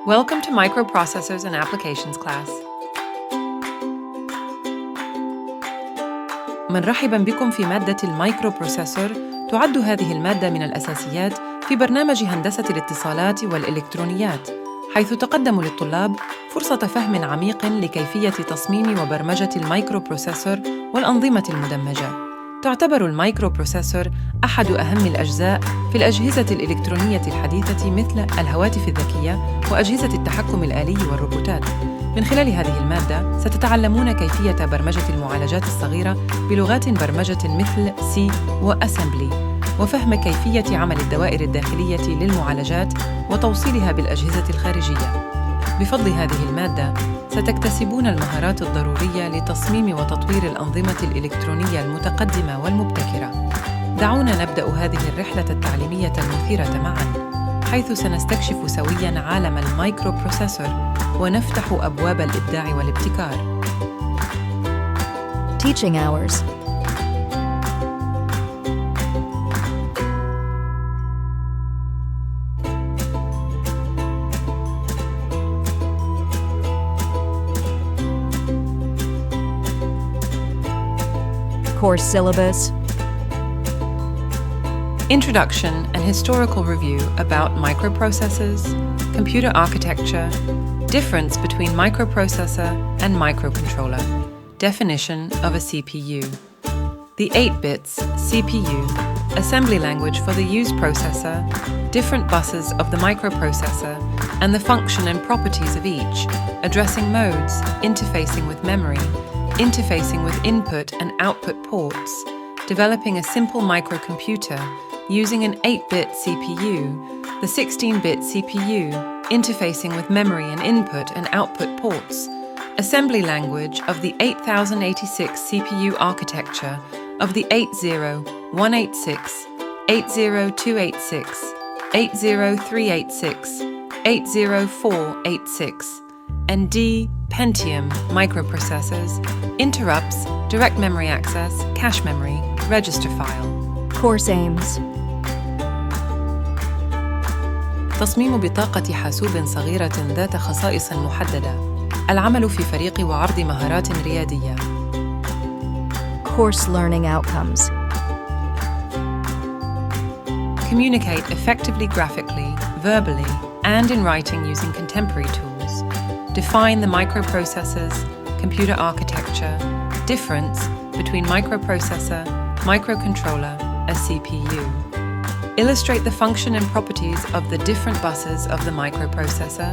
Welcome to Microprocessors and Applications class. مرحباً بكم في مادة المايكروبروسيسور. تعد هذه المادة من الأساسيات في برنامج هندسة الاتصالات والإلكترونيات، حيث تقدم للطلاب فرصة فهم عميق لكيفية تصميم وبرمجة المايكروبروسيسور والأنظمة المدمجة. تعتبر المايكروبروسيسور أحد أهم الأجزاء في الأجهزة الإلكترونية الحديثة مثل الهواتف الذكية وأجهزة التحكم الآلي والروبوتات. من خلال هذه المادة ستتعلمون كيفية برمجة المعالجات الصغيرة بلغات برمجة مثل C وأسمبلي، وفهم كيفية عمل الدوائر الداخلية للمعالجات وتوصيلها بالأجهزة الخارجية. بفضل هذه المادة ستكتسبون المهارات الضرورية لتصميم وتطوير الأنظمة الإلكترونية المتقدمة والمبتكرة. دعونا نبدأ هذه الرحلة التعليمية المثيرة معاً، حيث سنستكشف سوياً عالم المايكروبروسيسور ونفتح أبواب الإبداع والابتكار. Teaching hours. Course syllabus. Introduction and historical review about microprocessors, computer architecture, difference between microprocessor and microcontroller, definition of a CPU, the 8 bits CPU, assembly language for the use processor, different buses of the microprocessor, and the function and properties of each, addressing modes, interfacing with memory, interfacing with input and output ports, developing a simple microcomputer using an 8-bit CPU, the 16-bit CPU, interfacing with memory and input and output ports, assembly language of the 8086 CPU architecture of the 80186, 80286, 80386, 80486, and D Pentium microprocessors, interrupts, direct memory access, cache memory, register file. Course aims. تصميم بطاقة حاسوب صغيرة ذات خصائص محددة. العمل في فريق وعرض مهارات ريادية. Course learning outcomes. Communicate effectively graphically, verbally, and in writing using contemporary tools. Define the microprocessors, computer architecture, difference between microprocessor, microcontroller, a CPU. Illustrate the function and properties of the different buses of the microprocessor.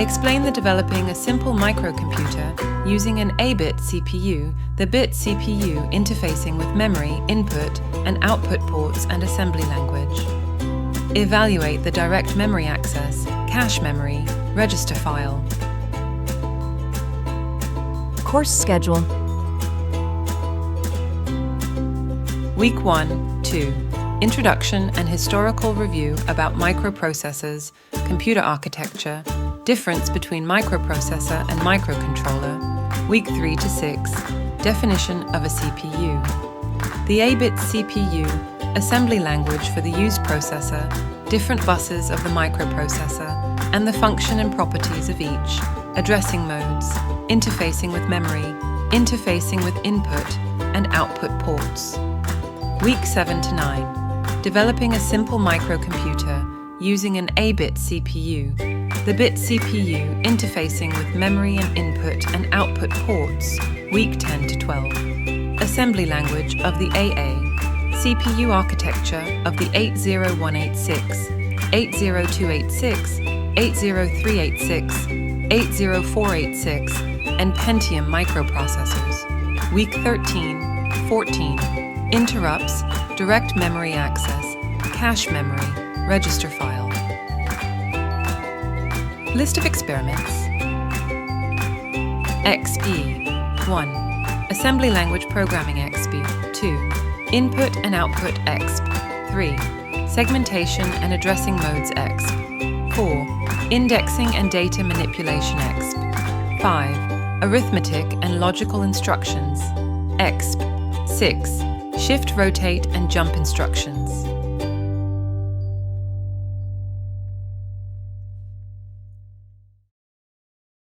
Explain the developing a simple microcomputer using an A-bit CPU, the bit CPU interfacing with memory, input, and output ports and assembly language. Evaluate the direct memory access, cache memory, register file. Course schedule. Week 1-2. Introduction and historical review about microprocessors, computer architecture, difference between microprocessor and microcontroller. Week 3-6. Definition of a CPU. The A-bit CPU, assembly language for the use processor, different buses of the microprocessor, and the function and properties of each, addressing modes, interfacing with memory, interfacing with input and output ports. Week 7-9. Developing a simple microcomputer using an A-bit CPU, the bit CPU interfacing with memory and input and output ports. Week 10-12. Assembly language of the AA, CPU architecture of the 80186, 80286, 80386, 80486, and Pentium microprocessors. Week 13-14. Interrupts, direct memory access, cache memory, register file. List of experiments. XP 1. Assembly language programming XP 2. Input and output XP 3. Segmentation and addressing modes XP 4. Indexing and data manipulation XP 5. Arithmetic and logical instructions XP 6. Shift, rotate, and jump instructions.